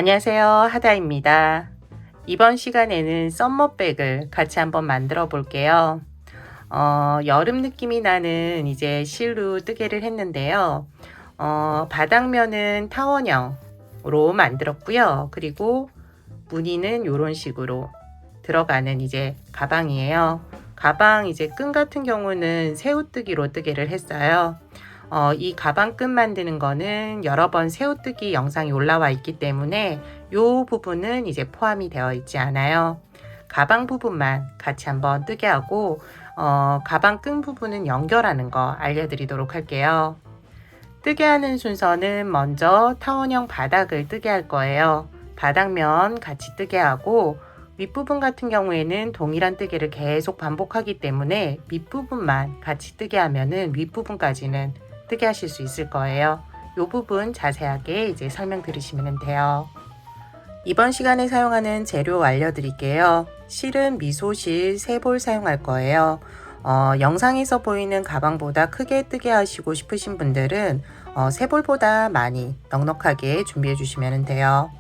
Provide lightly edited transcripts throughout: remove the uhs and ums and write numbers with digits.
안녕하세요. 하다입니다. 이번 시간에는 썸머백을 같이 한번 만들어 볼게요. 여름 느낌이 나는 이제 실로 뜨개를 했는데요. 바닥면은 타원형으로 만들었고요. 그리고 무늬는 이런 식으로 들어가는 이제 가방이에요. 가방 이제 끈 같은 경우는 새우뜨기로 뜨개를 했어요. 이 가방 끈 만드는 거는 여러 번 새우뜨기 영상이 올라와 있기 때문에 이 부분은 이제 포함이 되어 있지 않아요. 가방 부분만 같이 한번 뜨게 하고 가방 끈 부분은 연결하는 거 알려드리도록 할게요. 뜨게 하는 순서는 먼저 타원형 바닥을 뜨게 할 거예요. 바닥면 같이 뜨게 하고 윗부분 같은 경우에는 동일한 뜨개를 계속 반복하기 때문에 밑부분만 같이 뜨게 하면은 윗부분까지는 뜨게 하실 수 있을 거예요. 이 부분 자세하게 이제 설명 들으시면 돼요. 이번 시간에 사용하는 재료 알려드릴게요. 실은 미소실 3볼 사용할 거예요. 영상에서 보이는 가방보다 크게 뜨게 하시고 싶으신 분들은 3볼보다 많이 넉넉하게 준비해 주시면 돼요.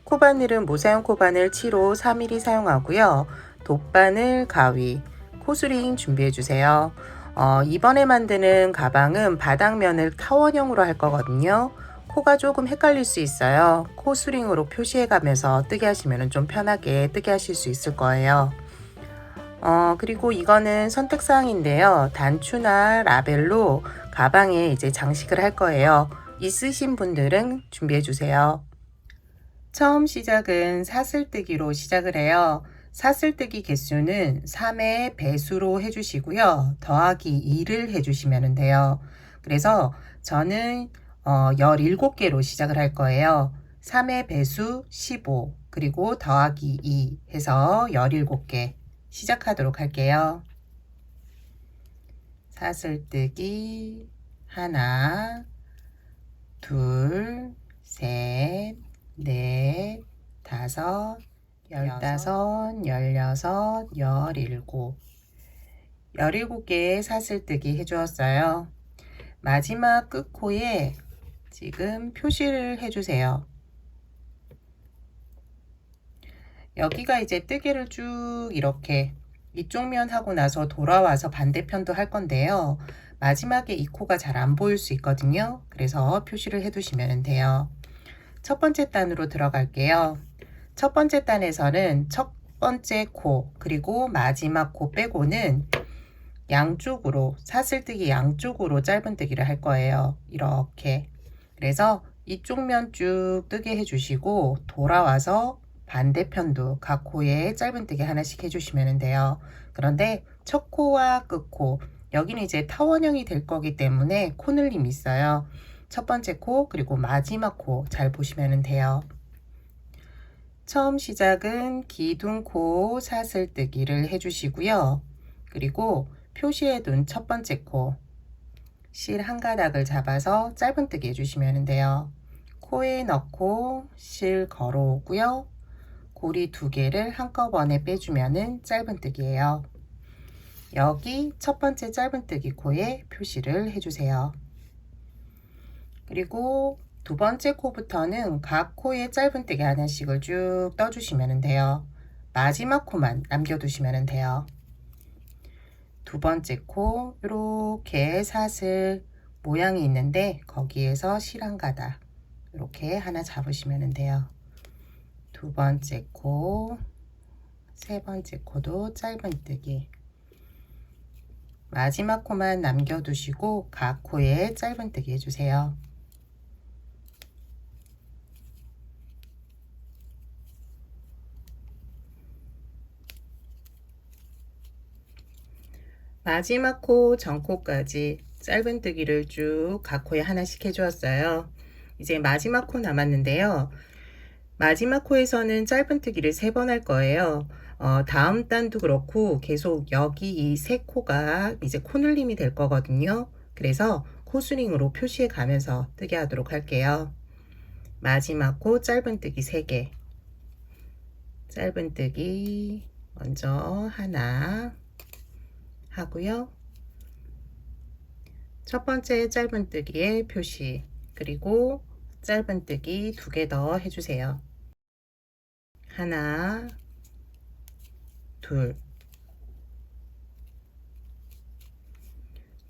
코바늘은 모사용 코바늘 7호 4mm 사용하고요. 돗바늘, 가위, 코스링 준비해 주세요. 이번에 만드는 가방은 바닥면을 타원형으로 할 거거든요. 코가 조금 헷갈릴 수 있어요. 코스링으로 표시해 가면서 뜨게 하시면 좀 편하게 뜨게 하실 수 있을 거예요. 그리고 이거는 선택사항인데요. 단추나 라벨로 가방에 이제 장식을 할 거예요. 있으신 분들은 준비해 주세요. 처음 시작은 사슬뜨기로 시작을 해요. 사슬뜨기 개수는 3의 배수로 해주시고요. 더하기 2를 해주시면 돼요. 그래서 저는 17개로 시작을 할 거예요. 3의 배수 15 그리고 더하기 2 해서 17개 시작하도록 할게요. 사슬뜨기 하나, 둘, 셋, 넷, 다섯, 15, 16, 17 17개의 사슬뜨기 해주었어요. 마지막 끝코에 지금 표시를 해주세요. 여기가 이제 뜨개를 쭉 이렇게 이쪽 면 하고 나서 돌아와서 반대편도 할 건데요. 마지막에 이 코가 잘 안 보일 수 있거든요. 그래서 표시를 해두시면 돼요. 첫 번째 단으로 들어갈게요. 첫 번째 단에서는 첫 번째 코 그리고 마지막 코 빼고는 양쪽으로 사슬뜨기 양쪽으로 짧은뜨기를 할 거예요. 이렇게 그래서 이쪽 면 쭉 뜨게 해주시고 돌아와서 반대편도 각 코에 짧은뜨기 하나씩 해주시면 돼요. 그런데 첫 코와 끝 코 여기는 이제 타원형이 될 거기 때문에 코늘림이 있어요. 첫 번째 코 그리고 마지막 코 잘 보시면 돼요. 처음 시작은 기둥코 사슬뜨기를 해주시고요. 그리고 표시해둔 첫 번째 코 실 한 가닥을 잡아서 짧은뜨기 해주시면 돼요. 코에 넣고 실 걸어오고요. 고리 2개를 한꺼번에 빼주면 짧은뜨기예요. 여기 첫 번째 짧은뜨기 코에 표시를 해주세요. 그리고 두 번째 코부터는 각 코에 짧은뜨기 하나씩을 쭉 떠주시면 돼요. 마지막 코만 남겨두시면 돼요. 두 번째 코 이렇게 사슬 모양이 있는데 거기에서 실 한 가닥 이렇게 하나 잡으시면 돼요. 두 번째 코, 세 번째 코도 짧은뜨기. 마지막 코만 남겨두시고 각 코에 짧은뜨기 해주세요. 마지막 코 전코까지 짧은뜨기를 쭉 각 코에 하나씩 해주었어요. 이제 마지막 코 남았는데요. 마지막 코에서는 짧은뜨기를 3번 할 거예요. 다음 단도 그렇고 계속 여기 이 3코가 이제 코늘림이 될 거거든요. 그래서 코스링으로 표시해 가면서 뜨게 하도록 할게요. 마지막 코 짧은뜨기 3개 짧은뜨기 먼저 하나 하고요. 첫 번째 짧은뜨기의 표시 그리고 짧은뜨기 2개 더 해주세요. 하나, 둘.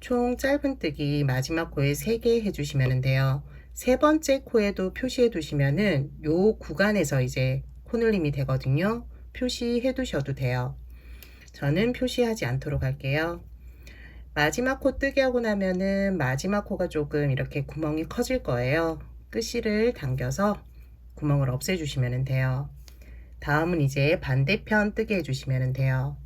총 짧은뜨기 마지막 코에 3개 해주시면 돼요. 세 번째 코에도 표시해 두시면은 요 구간에서 이제 코늘림이 되거든요. 표시해 두셔도 돼요. 저는 표시하지 않도록 할게요. 마지막 코 뜨게 하고 나면은 마지막 코가 조금 이렇게 구멍이 커질 거예요. 끝실을 당겨서 구멍을 없애 주시면 돼요. 다음은 이제 반대편 뜨게 해주시면 돼요.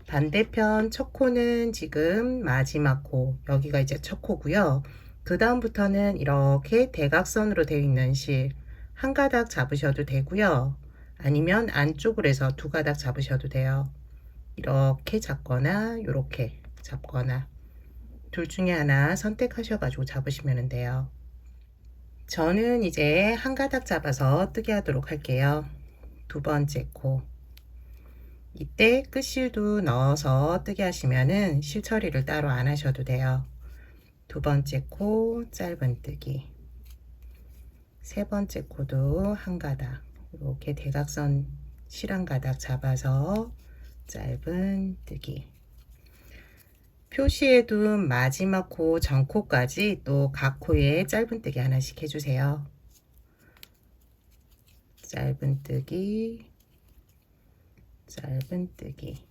반대편 첫 코는 지금 마지막 코, 여기가 이제 첫 코고요. 그 다음부터는 이렇게 대각선으로 되어 있는 실 한 가닥 잡으셔도 되고요. 아니면 안쪽으로 해서 2가닥 잡으셔도 돼요. 이렇게 잡거나 이렇게 잡거나 둘 중에 하나 선택하셔가지고 잡으시면 돼요. 저는 이제 한 가닥 잡아서 뜨게 하도록 할게요. 두 번째 코, 이때 끝실도 넣어서 뜨게 하시면은 실 처리를 따로 안 하셔도 돼요. 두 번째 코 짧은뜨기, 세 번째 코도 한 가닥 이렇게 대각선 실 한 가닥 잡아서 짧은뜨기. 표시해둔 마지막 코 전코까지 또 각 코에 짧은뜨기 하나씩 해주세요. 짧은뜨기, 짧은뜨기.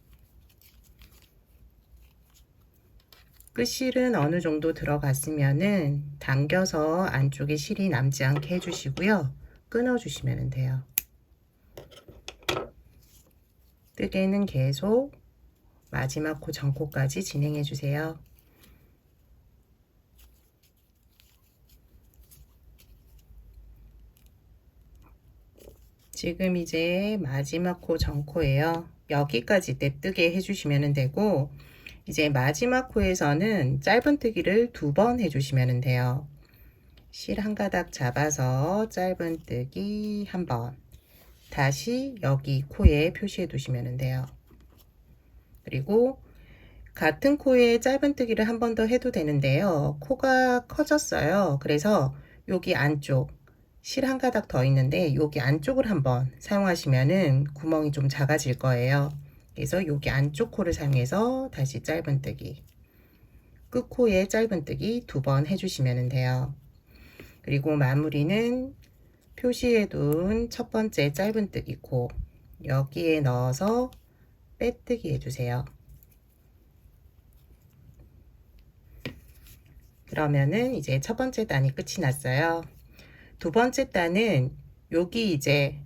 끝실은 어느 정도 들어갔으면은 당겨서 안쪽에 실이 남지 않게 해주시고요. 끊어주시면 돼요. 뜨개는 계속 마지막 코 전코까지 진행해 주세요. 지금 이제 마지막 코 전코예요. 여기까지 떼뜨게 해주시면 되고, 이제 마지막 코에서는 짧은뜨기를 2번 해주시면 돼요. 실 한 가닥 잡아서 짧은뜨기 한 번, 다시 여기 코에 표시해 두시면 돼요. 그리고 같은 코에 짧은뜨기를 한 번 더 해도 되는데요. 코가 커졌어요. 그래서 여기 안쪽 실 한 가닥 더 있는데 여기 안쪽을 한번 사용하시면은 구멍이 좀 작아질 거예요. 그래서 여기 안쪽 코를 사용해서 다시 짧은뜨기, 끝코에 짧은뜨기 2번 해주시면 돼요. 그리고 마무리는 표시해둔 첫 번째 짧은뜨기 코 여기에 넣어서 빼뜨기 해주세요. 그러면은 이제 첫 번째 단이 끝이 났어요. 두 번째 단은 여기 이제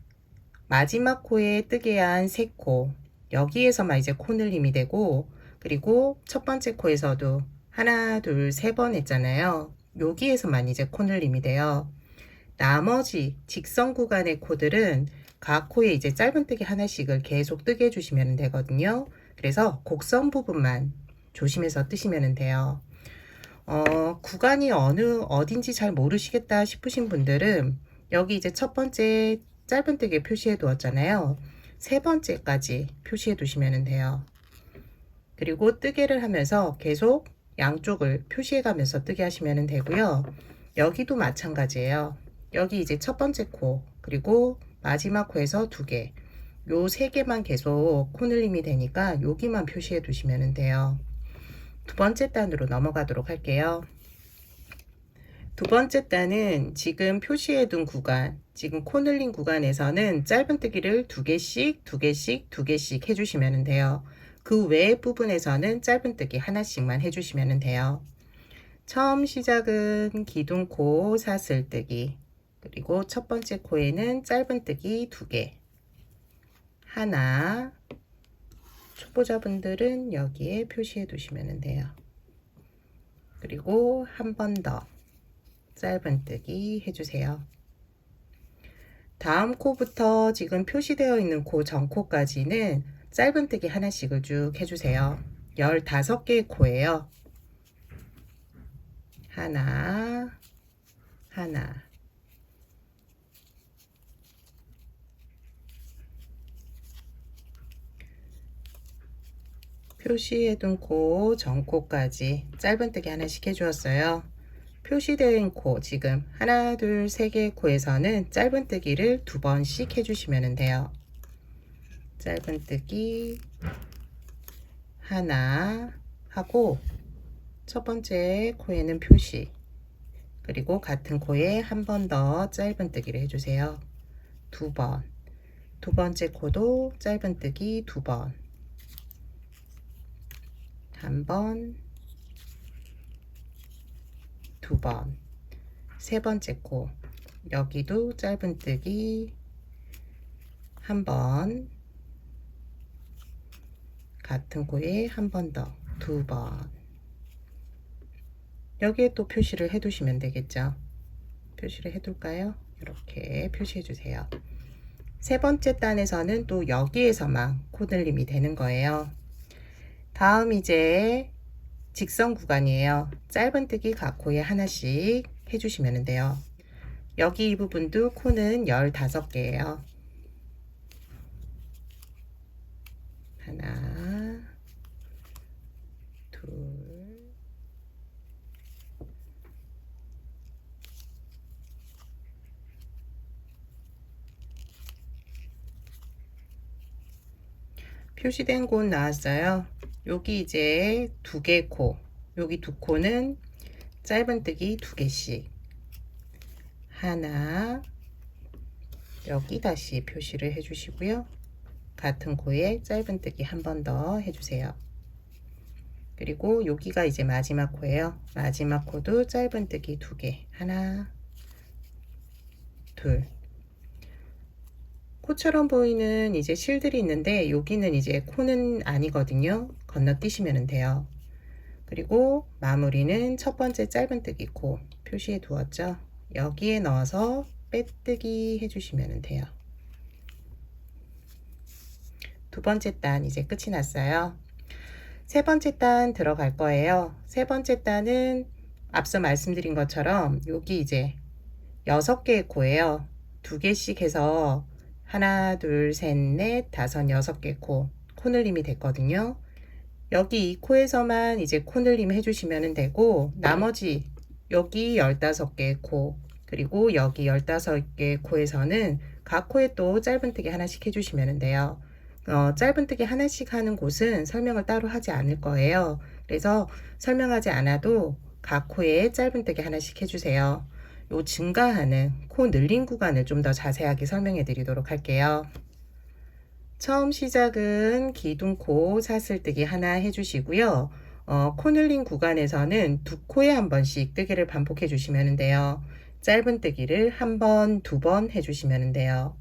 마지막 코에 뜨게 한 3코, 여기에서만 이제 코늘림이 되고, 그리고 첫 번째 코에서도 하나, 둘, 3번 했잖아요. 여기에서만 이제 코늘림이 돼요. 나머지 직선 구간의 코들은 각 코에 이제 짧은뜨기 하나씩을 계속 뜨게 해주시면 되거든요. 그래서 곡선 부분만 조심해서 뜨시면 돼요. 구간이 어딘지 잘 모르시겠다 싶으신 분들은 여기 이제 첫 번째 짧은뜨기 표시해 두었잖아요. 세 번째까지 표시해 두시면 돼요. 그리고 뜨개를 하면서 계속 양쪽을 표시해 가면서 뜨게 하시면 되고요. 여기도 마찬가지예요. 여기 이제 첫 번째 코, 그리고 마지막 코에서 2개, 요 3개만 계속 코늘림이 되니까 여기만 표시해 두시면 돼요. 두 번째 단으로 넘어가도록 할게요. 두 번째 단은 지금 표시해 둔 구간, 지금 코늘린 구간에서는 짧은뜨기를 2개씩, 2개씩, 2개씩 해주시면 돼요. 그 외의 부분에서는 짧은뜨기 하나씩만 해주시면 돼요. 처음 시작은 기둥코 사슬뜨기, 그리고 첫 번째 코에는 짧은뜨기 2개, 하나, 초보자분들은 여기에 표시해 두시면 돼요. 그리고 한 번 더 짧은뜨기 해주세요. 다음 코부터 지금 표시되어 있는 코 전코까지는 짧은뜨기 하나씩을 쭉 해주세요. 15개의 코예요. 하나, 하나, 표시해둔 코 전코까지 짧은뜨기 하나씩 해주었어요. 표시된 코 지금 하나, 둘, 3개의 코에서는 짧은뜨기를 2번씩 해주시면 돼요. 짧은뜨기 하나 하고 첫 번째 코에는 표시, 그리고 같은 코에 한 번 더 짧은뜨기를 해주세요. 두 번. 두 번째 코도 짧은뜨기 두 번. 한 번, 두 번. 세 번째 코 여기도 짧은뜨기 한 번, 같은 코에 한 번 더 두 번. 여기에 또 표시를 해 두시면 되겠죠. 표시를 해 둘까요? 이렇게 표시해 주세요. 세 번째 단에서는 또 여기에서만 코늘림이 되는 거예요. 다음 이제 직선 구간이에요. 짧은뜨기 각 코에 하나씩 해주시면 돼요. 여기 이 부분도 코는 15개예요. 하나, 둘, 표시된 곳 나왔어요. 여기 이제 2개 코, 여기 2코는 짧은뜨기 2개씩 하나, 여기 다시 표시를 해 주시고요. 같은 코에 짧은뜨기 한 번 더 해주세요. 그리고 여기가 이제 마지막 코예요. 마지막 코도 짧은뜨기 2개 하나, 둘. 코처럼 보이는 이제 실들이 있는데 여기는 이제 코는 아니거든요. 건너뛰시면 돼요. 그리고 마무리는 첫 번째 짧은뜨기 코 표시해 두었죠. 여기에 넣어서 빼뜨기 해주시면 돼요. 두 번째 단 이제 끝이 났어요. 세 번째 단 들어갈 거예요. 세 번째 단은 앞서 말씀드린 것처럼 여기 이제 6개의 코예요. 2개씩 해서 하나, 둘, 셋, 넷, 다섯, 6개 코늘림이 됐거든요. 여기 이 코에서만 이제 코늘림 해주시면 되고, 나머지 여기 15개 코, 그리고 여기 15개 코에서는 각 코에 또 짧은뜨기 하나씩 해주시면 돼요. 짧은뜨기 하나씩 하는 곳은 설명을 따로 하지 않을 거예요. 그래서 설명하지 않아도 각 코에 짧은뜨기 하나씩 해주세요. 요 증가하는 코 늘림 구간을 좀 더 자세하게 설명해 드리도록 할게요. 처음 시작은 기둥코 사슬뜨기 하나 해주시고요. 코 늘림 구간에서는 2코에 한 번씩 뜨기를 반복해 주시면 돼요. 짧은뜨기를 한 번, 2번 해주시면 돼요.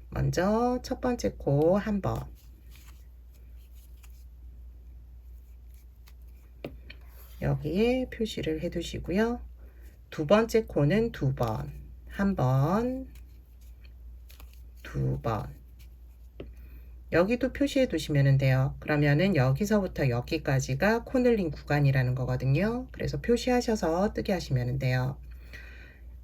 먼저 첫 번째 코 한 번, 여기에 표시를 해 두시고요. 두 번째 코는 2번, 한 번, 2번. 여기도 표시해 두시면 돼요. 그러면은 여기서부터 여기까지가 코늘림 구간이라는 거거든요. 그래서 표시하셔서 뜨게 하시면 돼요.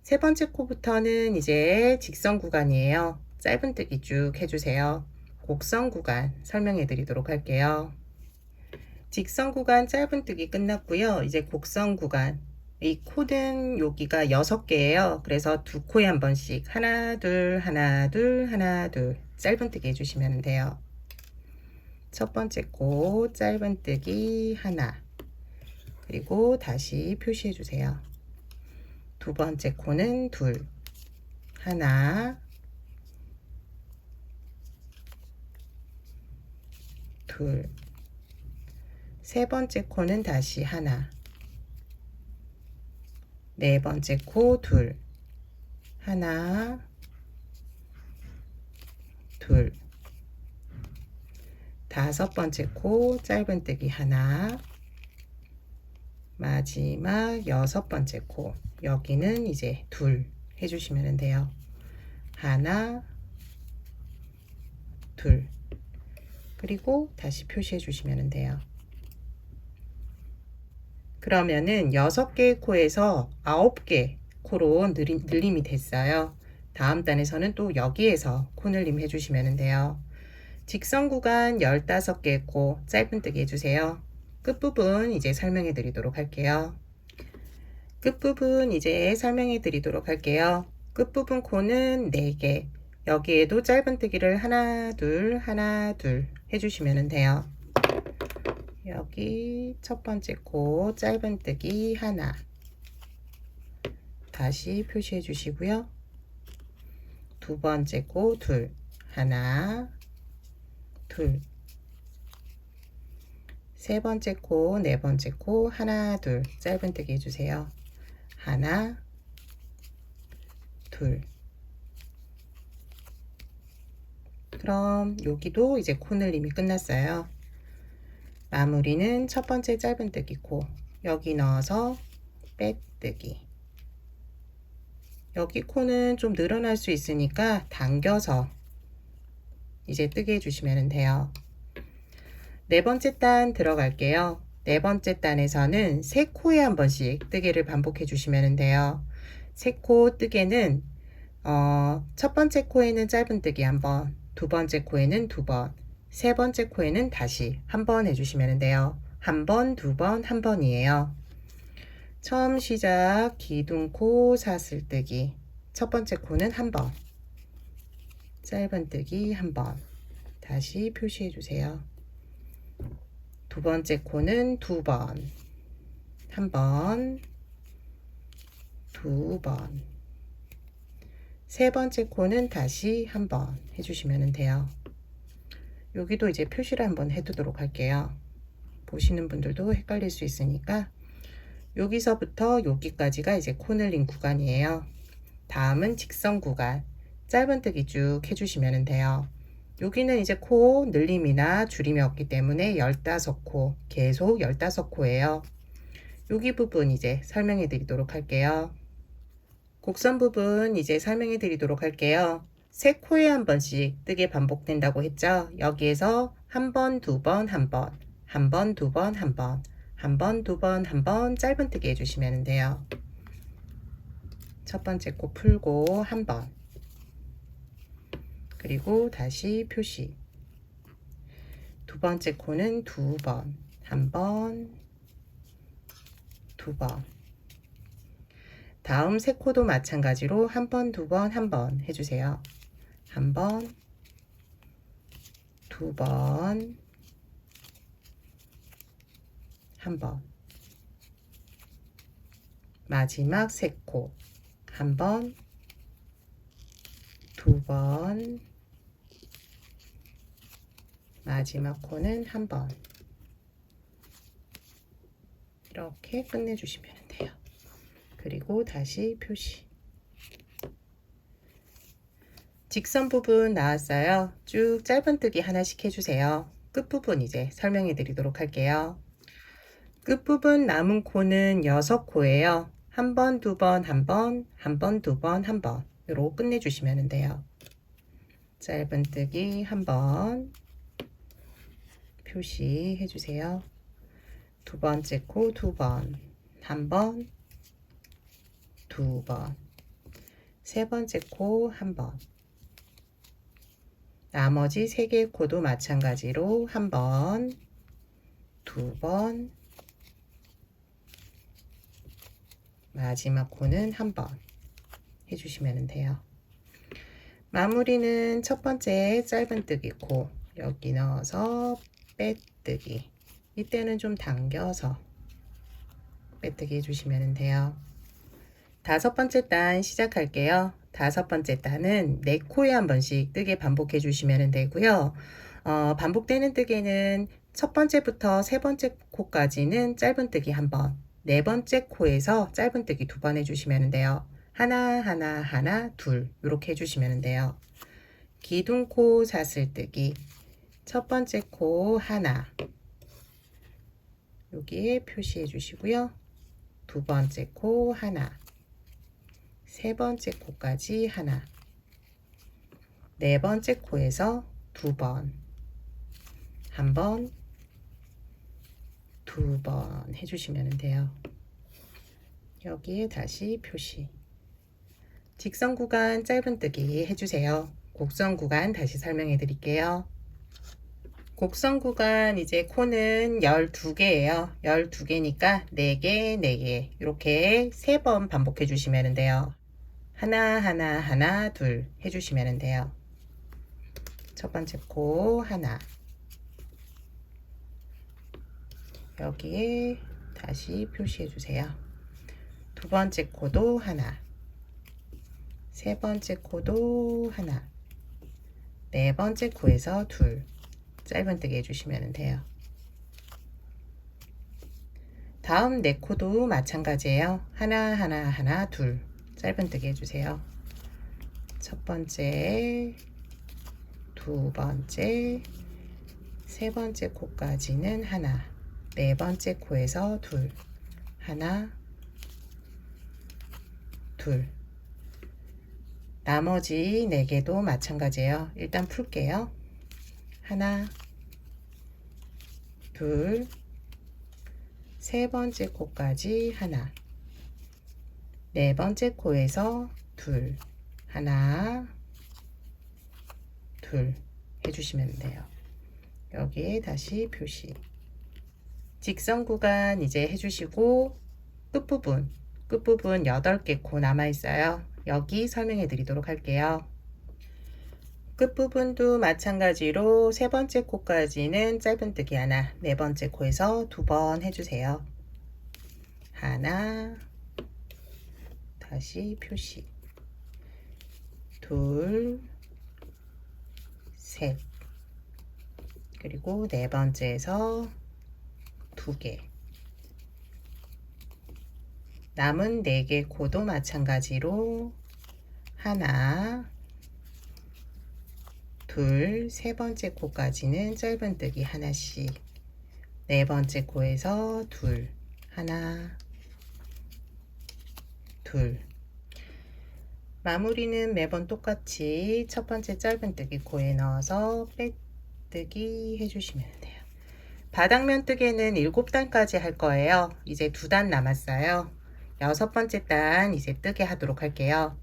세 번째 코부터는 이제 직선 구간이에요. 짧은뜨기 쭉 해주세요. 곡선 구간 설명해 드리도록 할게요. 직선 구간 짧은뜨기 끝났고요. 이제 곡선 구간, 이 코는 여기가 6개예요. 그래서 2코에 한 번씩 하나, 둘, 하나, 둘, 하나, 둘 짧은뜨기 해주시면 돼요. 첫 번째 코 짧은뜨기 하나, 그리고 다시 표시해 주세요. 두 번째 코는 둘, 하나, 둘. 세 번째 코는 다시 하나, 네 번째 코 둘, 하나, 둘. 다섯 번째 코 짧은뜨기 하나, 마지막 여섯 번째 코 여기는 이제 둘 해주시면 돼요. 하나, 둘. 그리고 다시 표시해 주시면 돼요. 그러면은 6개의 코에서 9개 코로 늘림이 됐어요. 다음 단에서는 또 여기에서 코늘림 해주시면 돼요. 직선 구간 15개의 코 짧은뜨기 해주세요. 끝부분 이제 설명해 드리도록 할게요. 끝부분 이제 설명해 드리도록 할게요. 끝부분 코는 4개, 여기에도 짧은뜨기를 하나 둘 하나 둘 해주시면 돼요. 여기 첫 번째 코 짧은뜨기 하나, 다시 표시해 주시고요. 두 번째 코 둘, 하나 둘, 세 번째 코 네 번째 코 하나 둘 짧은뜨기 해주세요. 하나 둘. 그럼 여기도 이제 코늘림이 끝났어요. 마무리는 첫 번째 짧은뜨기 코 여기 넣어서 빼뜨기. 여기 코는 좀 늘어날 수 있으니까 당겨서 이제 뜨게 해주시면 돼요. 네 번째 단 들어갈게요. 네 번째 단에서는 세 코에 한 번씩 뜨개를 반복해 주시면 돼요. 세 코 뜨개는 첫 번째 코에는 짧은뜨기 한 번, 두 번째 코에는 두 번, 세 번째 코에는 다시 한 번 해주시면 돼요. 한 번, 두 번, 한 번이에요. 처음 시작 기둥코 사슬뜨기. 첫 번째 코는 한 번, 짧은뜨기 한 번, 다시 표시해 주세요. 두 번째 코는 두 번, 한 번, 두 번. 세 번째 코는 다시 한 번 해주시면 돼요. 여기도 이제 표시를 한번 해두도록 할게요. 보시는 분들도 헷갈릴 수 있으니까 여기서부터 여기까지가 이제 코늘림 구간이에요. 다음은 직선 구간 짧은뜨기 쭉 해주시면 돼요. 여기는 이제 코 늘림이나 줄임이 없기 때문에 15코 계속 15코예요. 여기 부분 이제 설명해 드리도록 할게요. 곡선 부분 이제 설명해 드리도록 할게요. 세 코에 한 번씩 뜨개 반복된다고 했죠. 여기에서 한 번, 두 번, 한 번, 한 번, 두 번, 한 번, 한 번, 두 번, 한 번 짧은뜨기 해주시면 돼요. 첫 번째 코 풀고 한 번, 그리고 다시 표시. 두 번째 코는 두 번, 한 번, 두 번. 다음 세 코도 마찬가지로 한 번, 두 번, 한 번 해주세요. 한 번, 두 번, 한 번. 마지막 세 코. 한 번, 두 번, 마지막 코는 한 번. 이렇게 끝내주시면 돼요. 그리고 다시 표시. 직선 부분 나왔어요. 쭉 짧은뜨기 하나씩 해주세요. 끝부분 이제 설명해 드리도록 할게요. 끝부분 남은 코는 6코예요. 한 번, 두 번, 한 번, 한 번, 두 번, 한 번. 이렇게 끝내주시면 돼요. 짧은뜨기 한 번 표시해 주세요. 두 번째 코 두 번, 한 번, 두 번, 세 번째 코 한 번. 나머지 세 개의 코도 마찬가지로 한 번, 두 번, 마지막 코는 한 번 해주시면 돼요. 마무리는 첫 번째 짧은뜨기 코 여기 넣어서 빼뜨기. 이때는 좀 당겨서 빼뜨기 해주시면 돼요. 다섯 번째 단 시작할게요. 다섯 번째 단은 네 코에 한 번씩 뜨개 반복해 주시면 되고요. 반복되는 뜨개는 첫 번째부터 세 번째 코까지는 짧은뜨기 한 번, 네 번째 코에서 짧은뜨기 두 번 해주시면 돼요. 하나 하나 하나 둘 이렇게 해주시면 돼요. 기둥코 사슬뜨기 첫 번째 코 하나 여기에 표시해 주시고요. 두 번째 코 하나, 세 번째 코까지 하나, 네 번째 코에서 두 번, 한 번, 두 번 해주시면 돼요. 여기에 다시 표시. 직선 구간 짧은뜨기 해주세요. 곡선 구간 다시 설명해 드릴게요. 곡선 구간 이제 코는 12개예요. 12개니까 4개, 4개 이렇게 3번 반복해 주시면 돼요. 하나, 하나, 하나, 둘 해주시면 돼요. 첫 번째 코 하나, 여기에 다시 표시해 주세요. 두 번째 코도 하나, 세 번째 코도 하나, 네 번째 코에서 둘, 짧은뜨기 해주시면 돼요. 다음 네 코도 마찬가지예요. 하나 하나 하나 둘, 짧은뜨기 해주세요. 첫 번째, 두 번째, 세 번째 코까지는 하나, 네 번째 코에서 둘, 하나, 둘. 나머지 4개도 마찬가지예요. 일단 풀게요. 하나, 둘, 세 번째 코까지 하나, 네 번째 코에서 둘, 하나, 둘 해주시면 돼요. 여기에 다시 표시. 직선 구간 이제 해주시고 끝부분 8개 코 남아있어요. 여기 설명해 드리도록 할게요. 끝부분도 마찬가지로 세 번째 코까지는 짧은뜨기 하나, 네 번째 코에서 2번 해주세요. 하나, 다시 표시. 둘, 셋. 그리고 네 번째에서 2개. 남은 4개 코도 마찬가지로 하나, 둘, 세 번째 코까지는 짧은뜨기 하나씩, 네 번째 코에서 둘, 하나, 둘. 마무리는 매번 똑같이 첫 번째 짧은뜨기 코에 넣어서 빼뜨기 해주시면 돼요. 바닥면 뜨개는 7단까지 할 거예요. 이제 2단 남았어요. 6번째 단 이제 뜨개 하도록 할게요.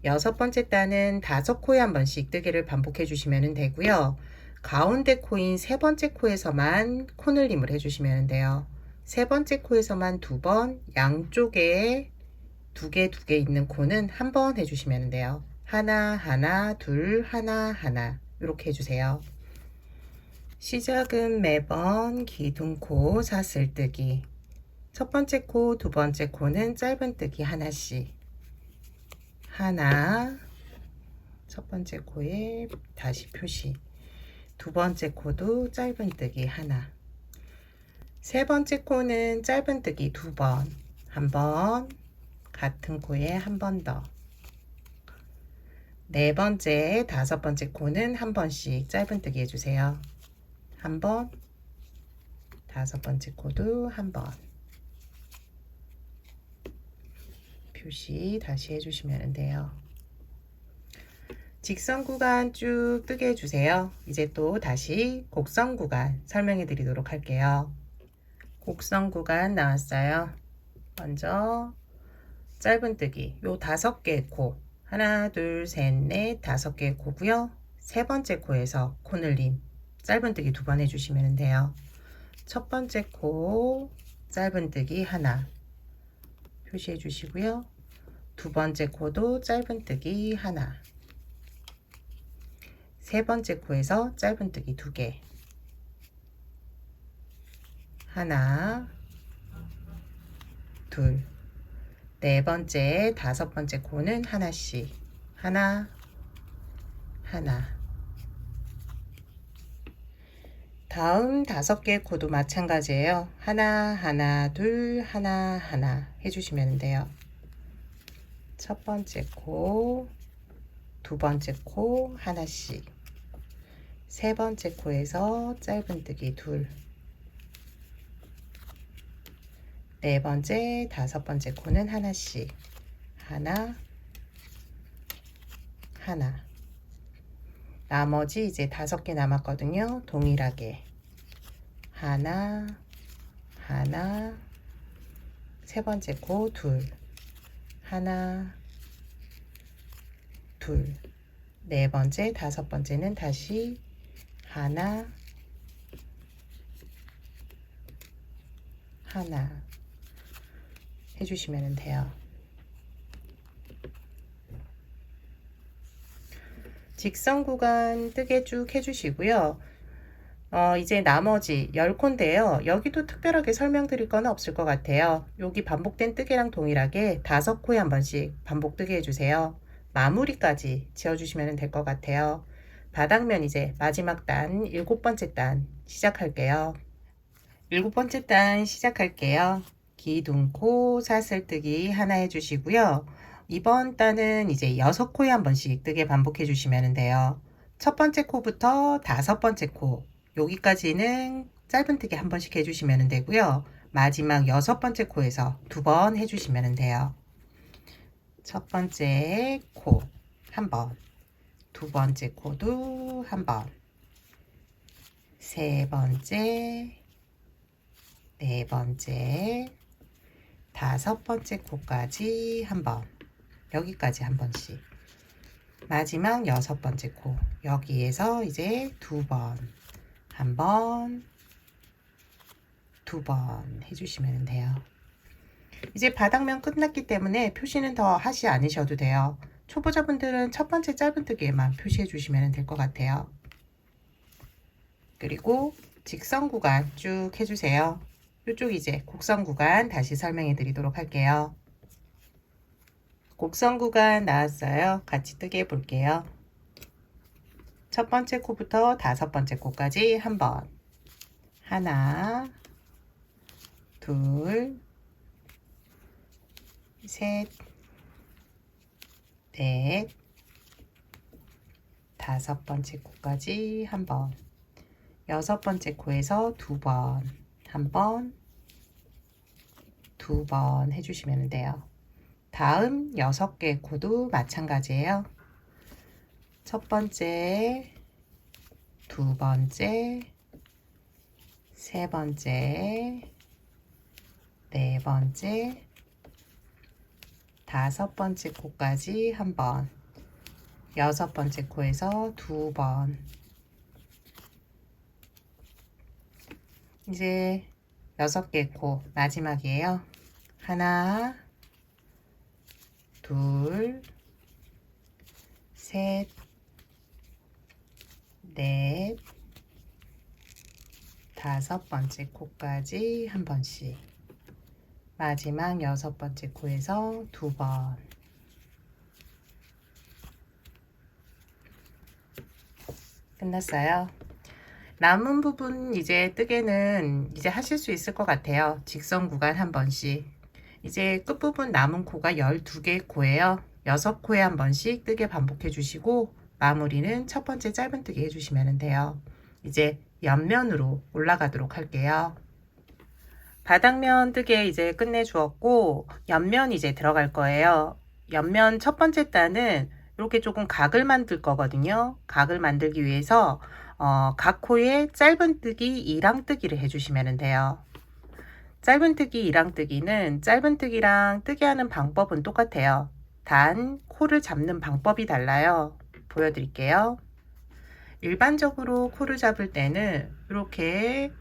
6번째 단은 5코에 한 번씩 뜨개를 반복해 주시면 되고요. 가운데 코인 3번째 코에서만 코늘림을 해주시면 돼요. 3번째 코에서만 2번, 양쪽에 2개 있는 코는 한 번 해주시면 돼요. 하나, 하나, 둘, 하나, 하나 이렇게 해주세요. 시작은 매번 기둥코 사슬뜨기. 첫 번째 코, 두 번째 코는 짧은뜨기 하나씩. 하나, 첫 번째 코에 다시 표시. 두 번째 코도 짧은뜨기 하나. 세 번째 코는 짧은뜨기 2번. 한 번, 같은 코에 한 번 더. 네 번째, 5번째 코는 한 번씩 짧은뜨기 해주세요. 한 번, 5번째 코도 한 번. 표시 다시 해주시면 돼요. 직선 구간 쭉 뜨게 해주세요. 이제 또 다시 곡선 구간 설명해 드리도록 할게요. 곡선 구간 나왔어요. 먼저 짧은뜨기 요 5개 코, 하나, 둘, 셋, 넷, 5개 코고요. 세 번째 코에서 코늘림 짧은뜨기 2번 해주시면 돼요. 첫 번째 코 짧은뜨기 하나 표시해 주시고요. 두 번째 코도 짧은뜨기 하나, 세 번째 코에서 짧은뜨기 2개, 하나, 둘, 네 번째, 5번째 코는 하나씩, 하나, 하나. 다음 5개 코도 마찬가지예요. 하나, 하나, 둘, 하나, 하나 해주시면 돼요. 첫 번째 코, 두 번째 코 하나씩, 세 번째 코에서 짧은뜨기 둘, 네 번째, 5번째 코는 하나씩, 하나, 하나. 나머지 이제 5개 남았거든요. 동일하게 하나, 하나, 세 번째 코 둘, 하나, 둘, 네 번째, 5번째는 다시 하나, 하나 해주시면 돼요. 직선 구간 뜨개 쭉 해주시고요. 이제 나머지 10코인데요. 여기도 특별하게 설명드릴 건 없을 것 같아요. 여기 반복된 뜨개랑 동일하게 5코에 한 번씩 반복 뜨개 해주세요. 마무리까지 지어주시면 될 것 같아요. 바닥면 이제 마지막 단 7번째 단 시작할게요. 7번째 단 시작할게요. 기둥코 사슬뜨기 하나 해주시고요. 이번 단은 이제 6코에 한 번씩 뜨개 반복해 주시면 돼요. 첫 번째 코부터 5번째 코 여기까지는 짧은 뜨개 한 번씩 해주시면 되고요. 마지막 6번째 코에서 2번 해주시면 돼요. 첫 번째 코 한 번, 두 번째 코도 한 번, 세 번째, 네 번째, 5번째 코까지 한 번, 여기까지 한 번씩. 마지막 6번째 코 여기에서 이제 2번, 한 번, 2번 해주시면 돼요. 이제 바닥면 끝났기 때문에 표시는 더 하지 않으셔도 돼요. 초보자분들은 첫 번째 짧은뜨기에만 표시해 주시면 될 것 같아요. 그리고 직선 구간 쭉 해주세요. 이쪽 이제 곡선 구간 다시 설명해 드리도록 할게요. 곡선 구간 나왔어요. 같이 뜨게 해 볼게요. 첫 번째 코부터 5번째 코까지 한 번, 하나, 둘, 셋, 넷, 5번째 코까지 한 번, 6번째 코에서 2번, 한 번, 2번 해주시면 돼요. 다음 6개 코도 마찬가지예요. 첫 번째, 두 번째, 세 번째, 네 번째, 5번째 코까지 한 번, 6번째 코에서 2번. 이제 6개 코 마지막이에요. 하나, 둘, 셋, 넷, 5번째 코까지 한 번씩. 마지막 6번째 코에서 2번. 끝났어요. 남은 부분 이제 뜨개는 이제 하실 수 있을 것 같아요. 직선 구간 한 번씩. 이제 끝부분 남은 코가 12개 코예요. 6코에 한 번씩 뜨개 반복해 주시고 마무리는 첫 번째 짧은뜨기 해주시면 돼요. 이제 옆면으로 올라가도록 할게요. 바닥면 뜨개 이제 끝내 주었고 옆면 이제 들어갈 거예요. 옆면 첫 번째 단은 이렇게 조금 각을 만들 거거든요. 각을 만들기 위해서 각 코에 짧은뜨기, 이랑뜨기를 해주시면 돼요. 짧은뜨기, 이랑뜨기는 짧은뜨기랑 뜨개하는 방법은 똑같아요. 단 코를 잡는 방법이 달라요. 보여드릴게요. 일반적으로 코를 잡을 때는 이렇게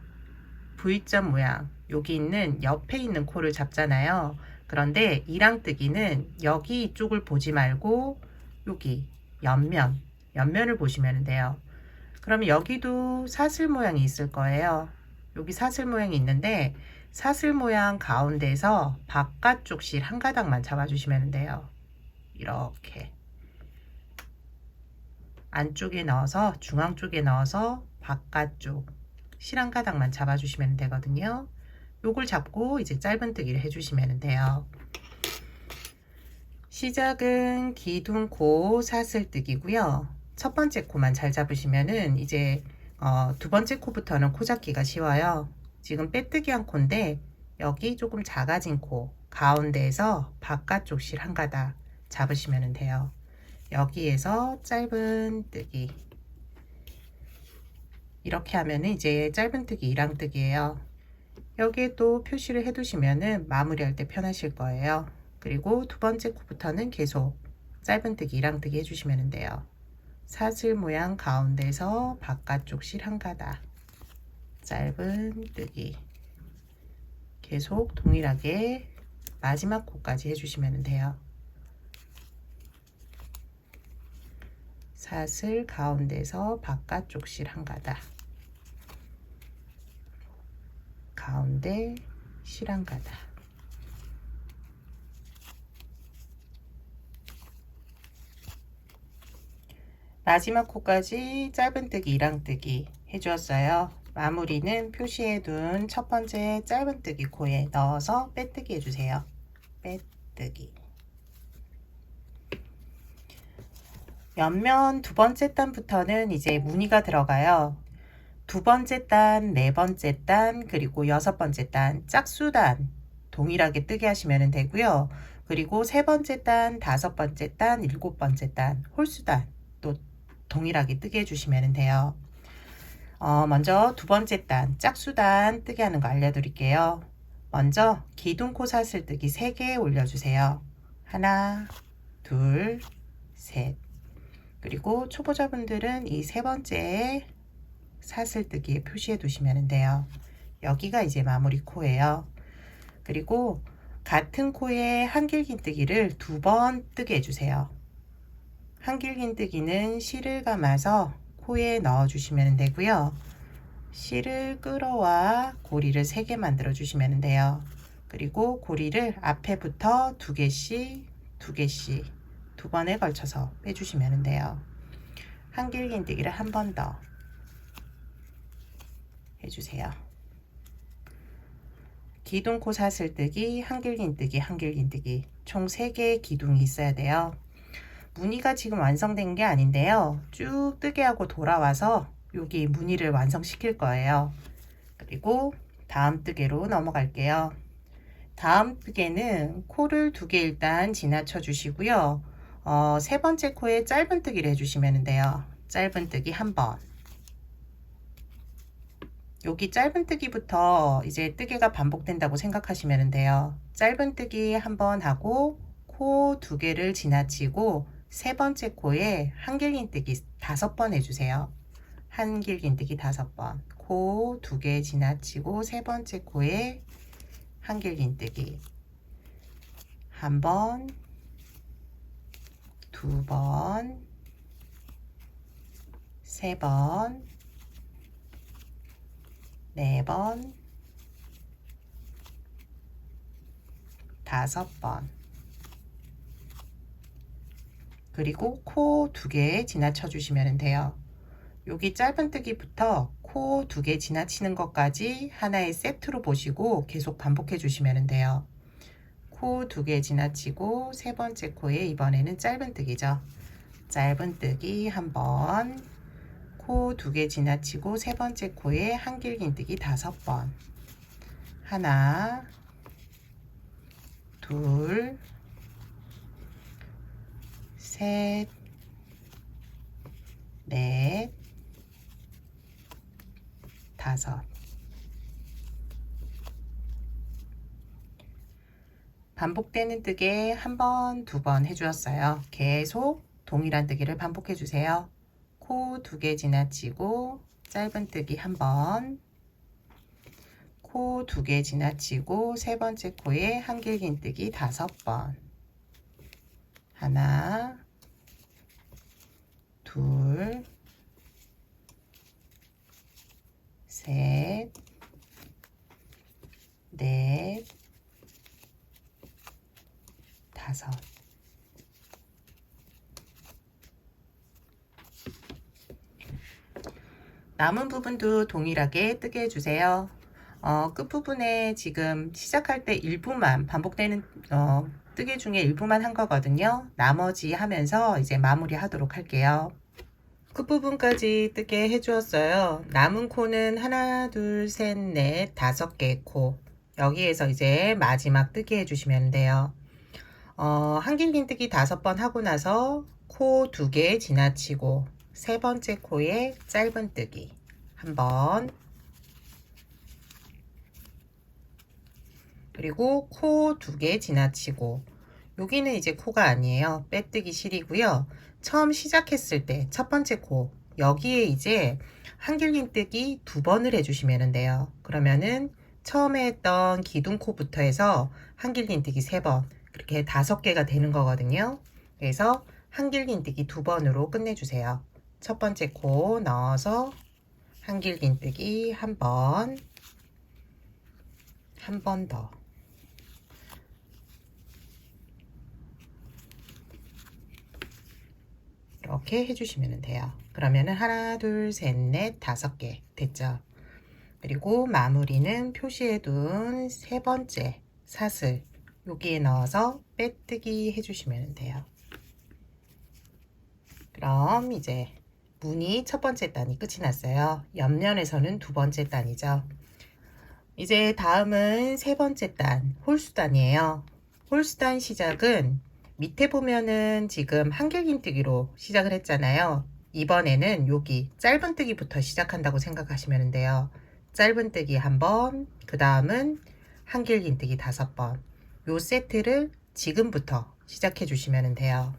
V자 모양 여기 있는 옆에 있는 코를 잡잖아요. 그런데 이랑뜨기는 여기 이쪽을 보지 말고 여기 옆면을 보시면 돼요. 그러면 여기도 사슬 모양이 있을 거예요. 여기 사슬 모양이 있는데 사슬 모양 가운데서 바깥쪽 실 한 가닥만 잡아주시면 돼요. 이렇게 안쪽에 넣어서 중앙 쪽에 넣어서 바깥쪽 실 한 가닥만 잡아주시면 되거든요. 요걸 잡고 이제 짧은뜨기를 해주시면 돼요. 시작은 기둥코 사슬뜨기고요. 첫 번째 코만 잘 잡으시면은 이제 두 번째 코부터는 코 잡기가 쉬워요. 지금 빼뜨기 한 코인데 여기 조금 작아진 코 가운데에서 바깥쪽 실 한 가닥 잡으시면 돼요. 여기에서 짧은뜨기 이렇게 하면은 이제 짧은뜨기, 이랑뜨기예요. 여기에 또 표시를 해 두시면은 마무리할 때 편하실 거예요. 그리고 두 번째 코부터는 계속 짧은뜨기, 이랑뜨기 해주시면 돼요. 사슬 모양 가운데서 바깥쪽 실 한 가닥 짧은뜨기 계속 동일하게 마지막 코까지 해주시면 돼요. 샷을 가운데서 바깥쪽 실 한 가닥, 가운데 실 한 가닥, 마지막 코까지 짧은뜨기, 이랑뜨기 해주었어요. 마무리는 표시해둔 첫 번째 짧은뜨기 코에 넣어서 빼뜨기 해주세요. 빼뜨기. 옆면 두 번째 단부터는 이제 무늬가 들어가요. 두 번째 단, 네 번째 단, 그리고 여섯 번째 단, 짝수단 동일하게 뜨게 하시면 되고요. 그리고 세 번째 단, 다섯 번째 단, 일곱 번째 단, 홀수단 또 동일하게 뜨게 해주시면 돼요. 먼저 두 번째 단, 짝수단 뜨게 하는 거 알려드릴게요. 먼저 기둥코 사슬뜨기 3개 올려주세요. 하나, 둘, 셋. 그리고 초보자분들은 이 세 번째 사슬뜨기에 표시해 두시면 돼요. 여기가 이제 마무리 코예요. 그리고 같은 코에 한길긴뜨기를 2번 뜨게 해주세요. 한길긴뜨기는 실을 감아서 코에 넣어 주시면 되고요. 실을 끌어와 고리를 3개 만들어 주시면 돼요. 그리고 고리를 앞에부터 2개씩 2개씩 2번에 걸쳐서 빼주시면 돼요. 한길긴뜨기를 한 번 더 해주세요. 기둥코 사슬뜨기, 한길긴뜨기, 한길긴뜨기 총 3개의 기둥이 있어야 돼요. 무늬가 지금 완성된 게 아닌데요. 쭉 뜨게 하고 돌아와서 여기 무늬를 완성시킬 거예요. 그리고 다음 뜨개로 넘어갈게요. 다음 뜨개는 코를 2개 일단 지나쳐 주시고요. 세 번째 코에 짧은뜨기를 해주시면 돼요. 짧은뜨기 한 번. 여기 짧은뜨기부터 이제 뜨개가 반복된다고 생각하시면 돼요. 짧은뜨기 한 번 하고 코 2개를 지나치고 세 번째 코에 한길긴뜨기 5번 해주세요. 한길긴뜨기 5번. 코 2개 지나치고 세 번째 코에 한길긴뜨기 한 번, 2번, 3번, 4번, 5번. 그리고 코 2개 지나쳐 주시면 돼요. 여기 짧은뜨기부터 코 2개 지나치는 것까지 하나의 세트로 보시고 계속 반복해 주시면 돼요. 코 2개 지나치고 세 번째 코에 이번에는 짧은뜨기죠. 짧은뜨기 한 번, 코 2개 지나치고 세 번째 코에 한길긴뜨기 5번. 하나, 둘, 셋, 넷, 5. 반복되는 뜨개 한 번, 2번 해주었어요. 계속 동일한 뜨개를 반복해 주세요. 코 2개 지나치고 짧은뜨기 한 번, 코 2개 지나치고 세 번째 코에 한길긴뜨기 5번. 하나, 둘, 셋, 넷, 5. 남은 부분도 동일하게 뜨게 해주세요. 끝부분에 지금 시작할 때 일부만 반복되는 뜨개 중에 일부만 한 거거든요. 나머지 하면서 이제 마무리 하도록 할게요. 끝부분까지 뜨게 해주었어요. 남은 코는 하나, 둘, 셋, 넷, 5개 코. 여기에서 이제 마지막 뜨게 해주시면 돼요. 한길긴뜨기 5번 하고 나서 코 2개 지나치고 세 번째 코에 짧은뜨기 한 번, 그리고 코 2개 지나치고 여기는 이제 코가 아니에요. 빼뜨기 실이고요. 처음 시작했을 때 첫 번째 코 여기에 이제 한길긴뜨기 2번을 해주시면 돼요. 그러면은 처음에 했던 기둥코부터 해서 한길긴뜨기 3번 그렇게 5개가 되는 거거든요. 그래서 한길긴뜨기 2번으로 끝내주세요. 첫 번째 코 넣어서 한길긴뜨기 한 번, 한 번 더. 이렇게 해주시면 돼요. 그러면은 하나, 둘, 셋, 넷, 5개 됐죠? 그리고 마무리는 표시해둔 세 번째 사슬 여기에 넣어서 빼뜨기 해주시면 돼요. 그럼 이제 무늬 첫 번째 단이 끝이 났어요. 옆면에서는 두 번째 단이죠. 이제 다음은 세 번째 단 홀수단이에요. 홀수단 시작은 밑에 보면은 지금 한길긴뜨기로 시작을 했잖아요. 이번에는 여기 짧은뜨기부터 시작한다고 생각하시면 돼요. 짧은뜨기 한 번, 그 다음은 한길긴뜨기 5번. 요 세트를 지금부터 시작해 주시면 돼요.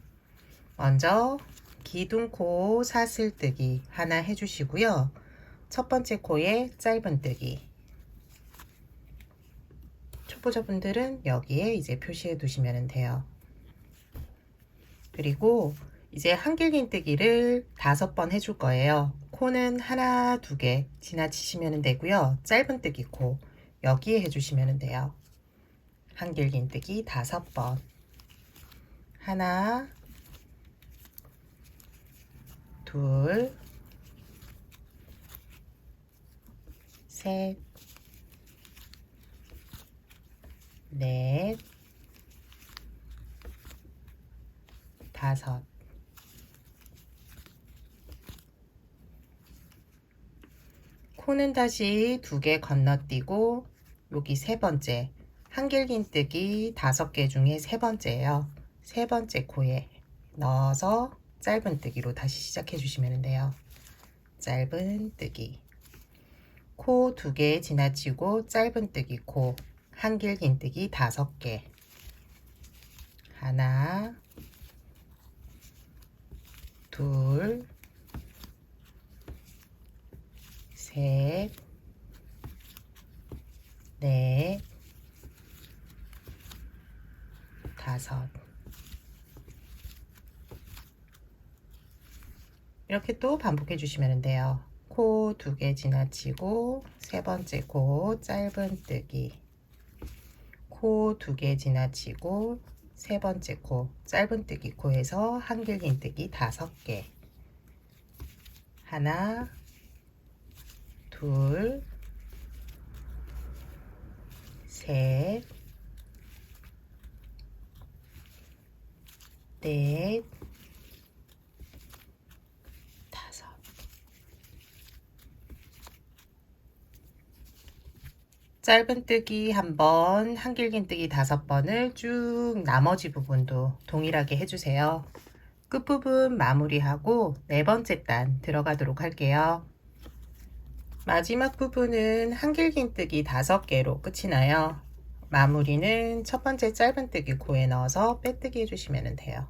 먼저 기둥코 사슬뜨기 하나 해주시고요. 첫 번째 코에 짧은뜨기. 초보자분들은 여기에 이제 표시해 두시면 돼요. 그리고 이제 한길긴뜨기를 5번 해줄 거예요. 코는 하나, 2개 지나치시면 되고요. 짧은뜨기 코 여기에 해주시면 돼요. 한길긴뜨기 5번. 하나, 둘, 셋, 넷, 5. 코는 다시 2개 건너뛰고 여기 세 번째 한길긴뜨기 5개 중에 세 번째예요. 세 번째 코에 넣어서 짧은뜨기로 다시 시작해 주시면 돼요. 짧은뜨기 코 2개 지나치고 짧은뜨기 코 한길긴뜨기 5개 하나 둘 셋, 넷, 5. 이렇게 또 반복해 주시면 돼요. 코 2개 지나치고 세 번째 코 짧은뜨기 코 2개 지나치고 세 번째 코 짧은뜨기 코에서 한길긴뜨기 5개 하나 둘 셋 넷 5. 짧은뜨기 한 번, 한길긴뜨기 5번을 쭉 나머지 부분도 동일하게 해주세요. 끝부분 마무리하고 네 번째 단 들어가도록 할게요. 마지막 부분은 한길긴뜨기 5개로 끝이 나요. 마무리는 첫 번째 짧은뜨기 코에 넣어서 빼뜨기 해주시면 돼요.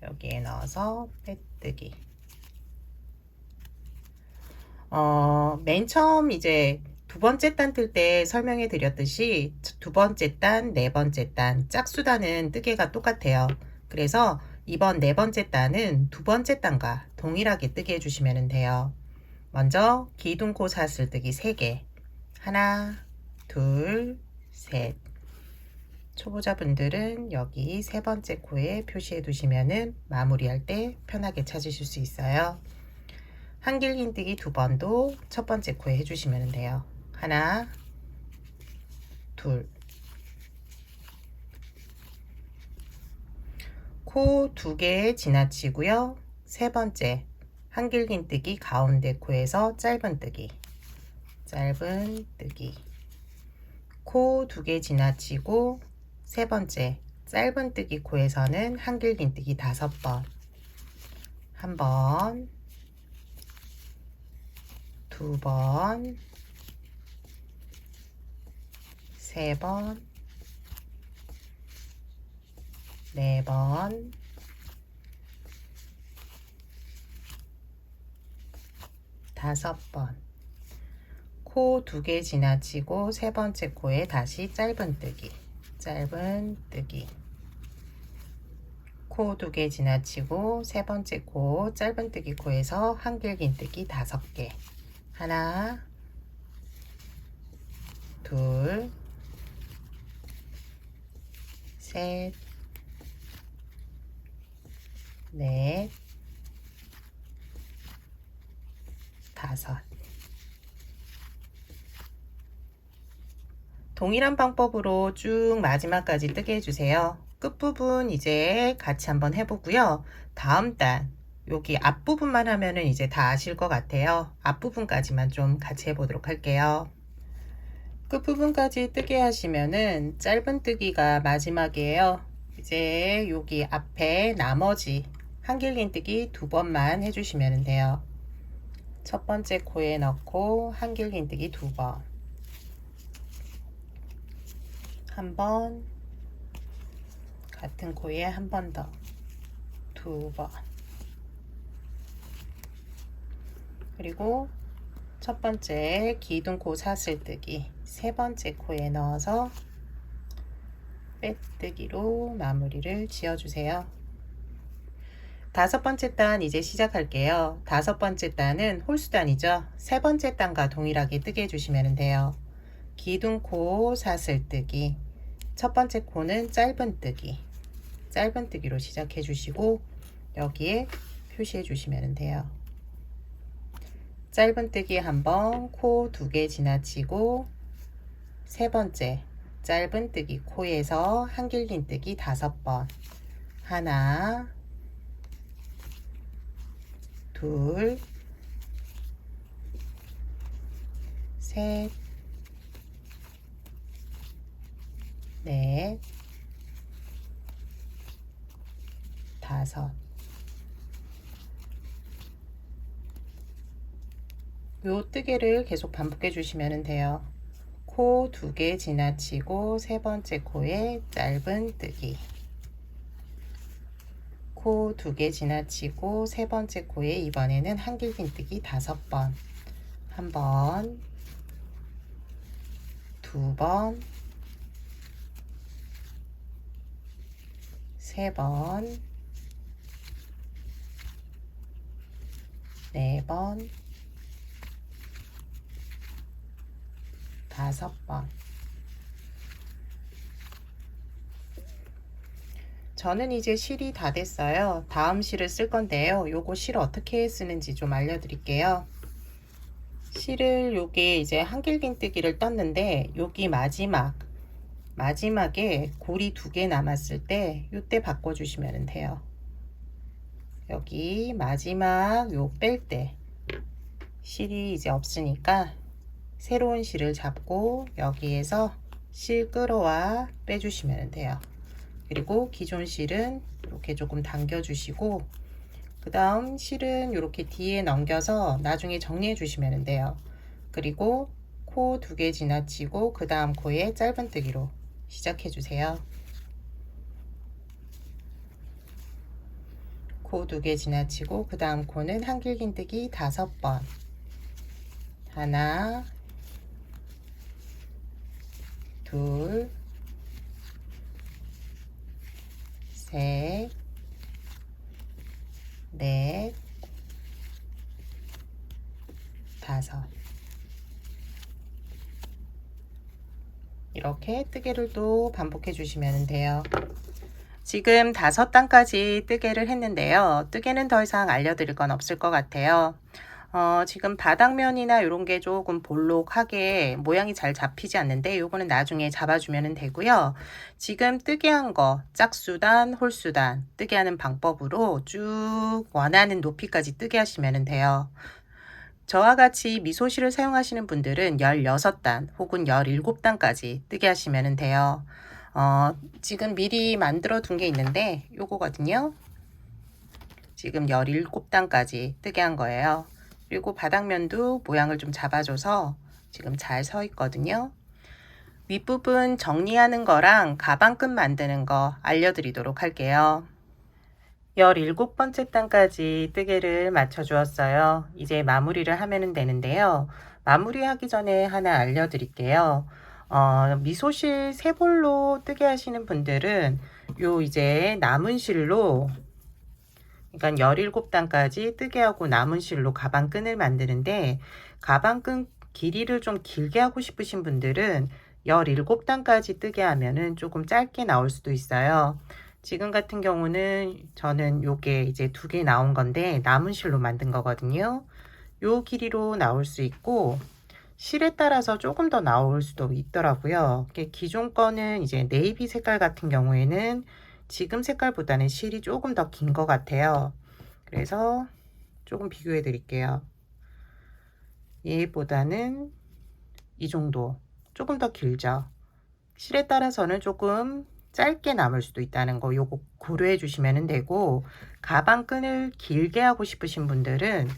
여기에 넣어서 빼뜨기. 맨 처음 이제 두 번째 단 뜰 때 설명해 드렸듯이 두 번째 단, 네 번째 단, 짝수단은 뜨개가 똑같아요. 그래서 이번 네 번째 단은 두 번째 단과 동일하게 뜨게 해주시면 돼요. 먼저 기둥코 사슬뜨기 3개 하나 둘 셋. 초보자분들은 여기 세 번째 코에 표시해 두시면 마무리할 때 편하게 찾으실 수 있어요. 한길긴뜨기 2번도 첫 번째 코에 해주시면 돼요. 하나 둘. 코 2개 지나치고요. 세 번째 한길긴뜨기 가운데 코에서 짧은뜨기 짧은뜨기 코 2개 지나치고 세 번째 짧은뜨기 코에서는 한길긴뜨기 5번 한 번 2번 3번 4번 5번 코 2개 지나치고 세 번째 코에 다시 짧은뜨기 짧은뜨기 코 2개 지나치고 세 번째 코 짧은뜨기 코에서 한길긴뜨기 5개. 하나, 둘, 셋, 넷, 5. 동일한 방법으로 쭉 마지막까지 뜨게 해주세요. 끝부분 이제 같이 한번 해보고요. 다음 단 여기 앞부분만 하면은 이제 다 아실 것 같아요. 앞부분까지만 좀 같이 해보도록 할게요. 끝부분까지 뜨게 하시면은 짧은뜨기가 마지막이에요. 이제 여기 앞에 나머지 한길긴뜨기 2번만 해주시면 돼요. 첫 번째 코에 넣고 한길긴뜨기 2번, 한 번, 같은 코에 한 번 더, 2번, 그리고 첫 번째 기둥코 사슬뜨기 세 번째 코에 넣어서 빼뜨기로 마무리를 지어주세요. 5번째 단 이제 시작할게요. 5번째 단은 홀수단이죠. 세 번째 단과 동일하게 뜨게 해주시면 돼요. 기둥코 사슬뜨기, 첫 번째 코는 짧은뜨기, 짧은뜨기로 시작해 주시고 여기에 표시해 주시면 돼요. 짧은뜨기 한번, 코 2개 지나치고 세 번째 짧은뜨기 코에서 한길긴뜨기 5번. 하나, 둘, 셋, 넷, 5. 요 뜨개를 계속 반복해 주시면 돼요. 코 2개 지나치고 세 번째 코에 짧은뜨기, 코 2개 지나치고 세 번째 코에 이번에는 한길긴뜨기 5번. 한 번, 2번, 세 번, 4번, 5번. 저는 이제 실이 다 됐어요. 다음 실을 쓸 건데요. 요거 실 어떻게 쓰는지 좀 알려드릴게요. 실을 요게 이제 한길긴뜨기를 떴는데 여기 마지막에 고리 2개 남았을 때 요때 바꿔주시면 돼요. 여기 마지막 요 뺄 때 실이 이제 없으니까 새로운 실을 잡고 여기에서 실 끌어와 빼주시면 돼요. 그리고 기존 실은 이렇게 조금 당겨 주시고 그 다음 실은 이렇게 뒤에 넘겨서 나중에 정리해 주시면 돼요. 그리고 코 2개 지나치고 그 다음 코에 짧은뜨기로 시작해 주세요. 코 2개 지나치고 그 다음 코는 한길긴뜨기 5번. 하나, 둘, 셋, 넷, 5. 이렇게 뜨개를 또 반복해 주시면 돼요. 지금 5단까지 뜨개를 했는데요. 뜨개는 더 이상 알려드릴 건 없을 것 같아요. 지금 바닥면이나 이런 게 조금 볼록하게 모양이 잘 잡히지 않는데 요거는 나중에 잡아주면 되고요. 지금 뜨개한 거 짝수단, 홀수단 뜨개하는 방법으로 쭉 원하는 높이까지 뜨개 하시면 돼요. 저와 같이 미소실을 사용하시는 분들은 16단 혹은 17단까지 뜨게 하시면 돼요. 지금 미리 만들어 둔 게 있는데 요거거든요. 지금 17단까지 뜨게 한 거예요. 그리고 바닥면도 모양을 좀 잡아줘서 지금 잘 서 있거든요. 윗부분 정리하는 거랑 가방끈 만드는 거 알려드리도록 할게요. 17번째 단까지 뜨개를 맞춰 주었어요. 이제 마무리를 하면 되는데요. 마무리하기 전에 하나 알려드릴게요. 미소실 세볼로 뜨개 하시는 분들은 요 이제 남은 실로, 그러니까 17단까지 뜨게 하고 남은 실로 가방끈을 만드는데, 가방끈 길이를 좀 길게 하고 싶으신 분들은 17단까지 뜨게 하면은 조금 짧게 나올 수도 있어요. 지금 같은 경우는 저는 요게 이제 2개 나온 건데 남은 실로 만든 거거든요. 요 길이로 나올 수 있고, 실에 따라서 조금 더 나올 수도 있더라고요. 기존 거는 이제 네이비 색깔 같은 경우에는 지금 색깔보다는 실이 조금 더 긴 것 같아요. 그래서 조금 비교해 드릴게요. 얘보다는 이 정도, 조금 더 길죠. 실에 따라서는 조금 짧게 남을 수도 있다는 거 요거 고려해 주시면 되고, 가방끈을 길게 하고 싶으신 분들은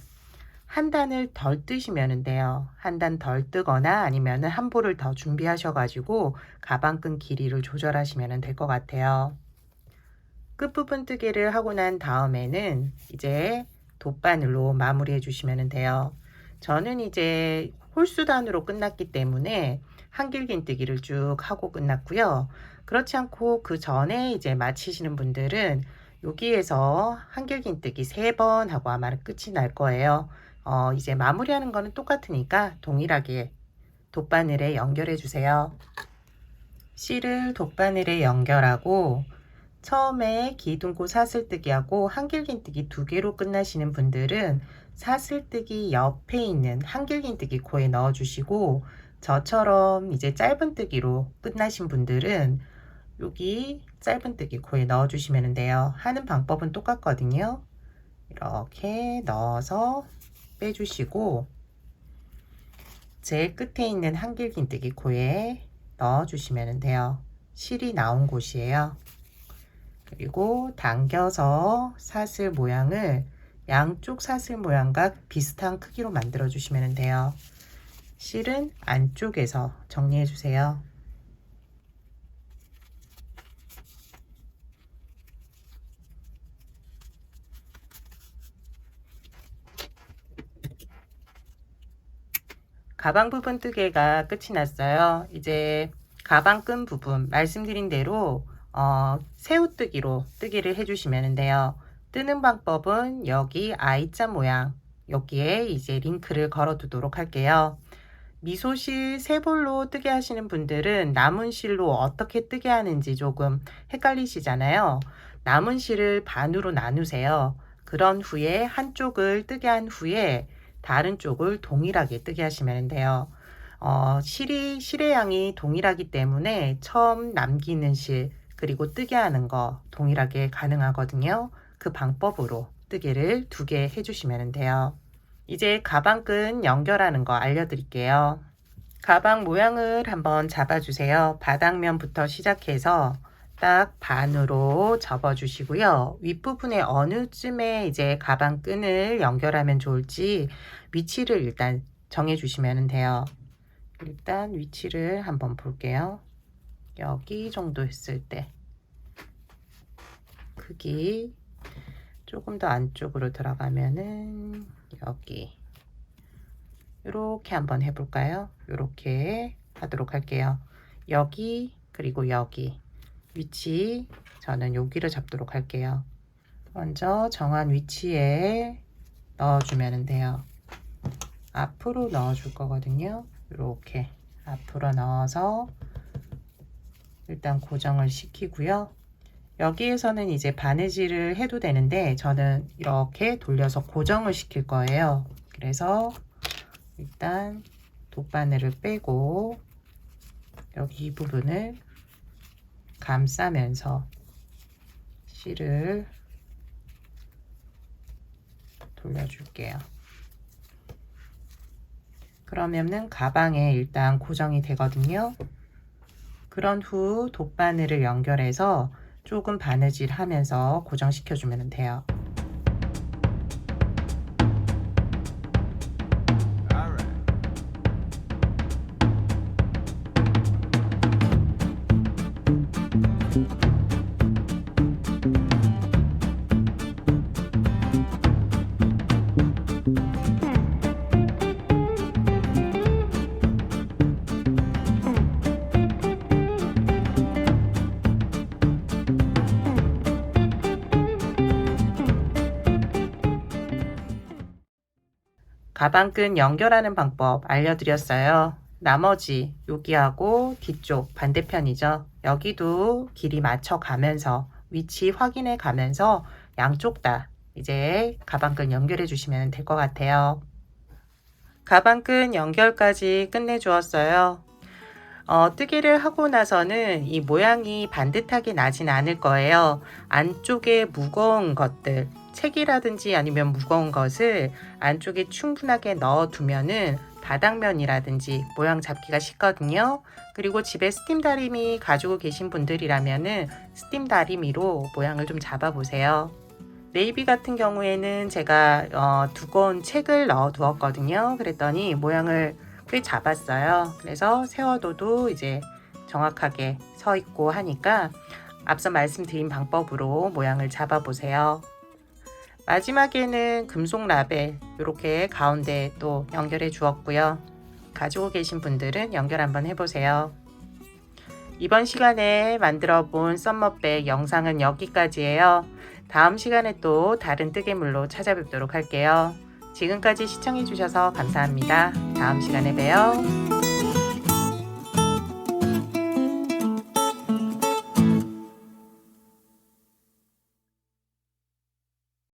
한 단을 덜 뜨시면 돼요. 한 단 덜 뜨거나 아니면 한 볼을 더 준비하셔 가지고 가방끈 길이를 조절하시면 될 것 같아요. 끝부분 뜨개를 하고 난 다음에는 이제 돗바늘로 마무리해 주시면 돼요. 저는 이제 홀수단으로 끝났기 때문에 한길긴뜨기를 쭉 하고 끝났고요. 그렇지 않고 그 전에 이제 마치시는 분들은 여기에서 한길긴뜨기 3번 하고 아마 끝이 날 거예요. 이제 마무리하는 거는 똑같으니까 동일하게 돗바늘에 연결해 주세요. 실을 돗바늘에 연결하고, 처음에 기둥고 사슬뜨기 하고 한길긴뜨기 2개로 끝나시는 분들은 사슬뜨기 옆에 있는 한길긴뜨기 코에 넣어 주시고, 저처럼 이제 짧은뜨기로 끝나신 분들은 여기 짧은뜨기 코에 넣어 주시면 돼요. 하는 방법은 똑같거든요. 이렇게 넣어서 빼주시고, 제일 끝에 있는 한길긴뜨기 코에 넣어 주시면 돼요. 실이 나온 곳이에요. 그리고 당겨서 사슬 모양을 양쪽 사슬 모양과 비슷한 크기로 만들어 주시면 돼요. 실은 안쪽에서 정리해 주세요. 가방 부분 뜨개가 끝이 났어요. 이제 가방 끈 부분 말씀드린 대로 새우뜨기로 뜨개를 해주시면 돼요. 뜨는 방법은 여기 I자 모양 여기에 이제 링크를 걸어 두도록 할게요. 미소실 3볼로 뜨게 하시는 분들은 남은 실로 어떻게 뜨게 하는지 조금 헷갈리시잖아요. 남은 실을 반으로 나누세요. 그런 후에 한쪽을 뜨게 한 후에 다른 쪽을 동일하게 뜨게 하시면 돼요. 실의 양이 동일하기 때문에 처음 남기는 실 그리고 뜨게 하는 거 동일하게 가능하거든요. 그 방법으로 뜨개를 2개 해주시면 돼요. 이제 가방끈 연결하는 거 알려드릴게요. 가방 모양을 한번 잡아주세요. 바닥면부터 시작해서 딱 반으로 접어주시고요. 윗부분에 어느쯤에 이제 가방끈을 연결하면 좋을지 위치를 일단 정해주시면 돼요. 일단 위치를 한번 볼게요. 여기 정도 했을 때 크기 조금 더 안쪽으로 들어가면은 여기 이렇게 한번 해볼까요? 이렇게 하도록 할게요. 여기 그리고 여기 위치 저는 여기를 잡도록 할게요. 먼저 정한 위치에 넣어주면 돼요. 앞으로 넣어줄 거거든요. 이렇게 앞으로 넣어서 일단 고정을 시키고요. 여기에서는 이제 바느질을 해도 되는데 저는 이렇게 돌려서 고정을 시킬 거예요. 그래서 일단 돗바늘을 빼고 여기 이 부분을 감싸면서 실을 돌려줄게요. 그러면은 가방에 일단 고정이 되거든요. 그런 후 돗바늘을 연결해서 조금 바느질 하면서 고정시켜 주면 돼요. 가방끈 연결하는 방법 알려드렸어요. 나머지 여기하고 뒤쪽 반대편이죠. 여기도 길이 맞춰 가면서 위치 확인해 가면서 양쪽 다 이제 가방끈 연결해 주시면 될 것 같아요. 가방끈 연결까지 끝내 주었어요. 뜨개를 하고 나서는 이 모양이 반듯하게 나진 않을 거예요. 안쪽에 무거운 것들, 책이라든지 아니면 무거운 것을 안쪽에 충분하게 넣어 두면은 바닥면이라든지 모양 잡기가 쉽거든요. 그리고 집에 스팀 다리미 가지고 계신 분들이라면은 스팀 다리미로 모양을 좀 잡아 보세요. 네이비 같은 경우에는 제가 두꺼운 책을 넣어 두었거든요. 그랬더니 모양을 꽤 잡았어요. 그래서 세워둬도 이제 정확하게 서 있고 하니까 앞서 말씀드린 방법으로 모양을 잡아 보세요. 마지막에는 금속 라벨 이렇게 가운데 또 연결해 주었고요. 가지고 계신 분들은 연결 한번 해보세요. 이번 시간에 만들어 본 썸머백 영상은 여기까지예요. 다음 시간에 또 다른 뜨개물로 찾아뵙도록 할게요. 지금까지 시청해 주셔서 감사합니다. 다음 시간에 봬요.